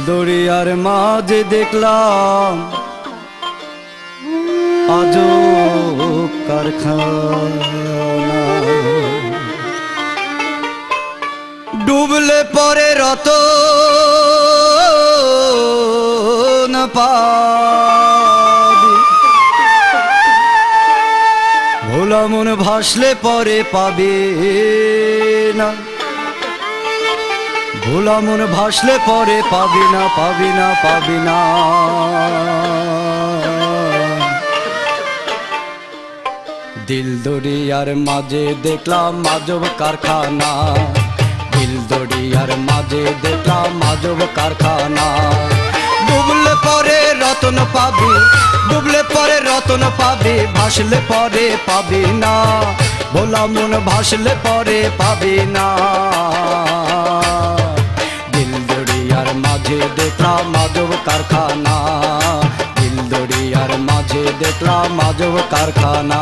দরিয়ার মাঝে দেখলাম আজব কারখানা, ডুবলে পরে রতন পাবি, ভোলা মন ভাসলে পরে পাবে না, ভোলা মন ভাসলে পরে পাবি না, পাবি না, পাবি না। দিল দরিয়ার মাঝে দেখলাম আজব কারখানা, দিল দরিয়ার মাঝে দেখলাম আজব কারখানা, ডুবলে পরে রতন পাবি, ডুবলে পরে রতন পাবি, ভাসলে পরে পাবি না, ভোলা মন ভাসলে পরে পাবি না। দিল দরিয়ার মাঝে দেখলাম আজব কারখানা, দিল দরিয়ার মাঝে দেখলাম আজব কারখানা।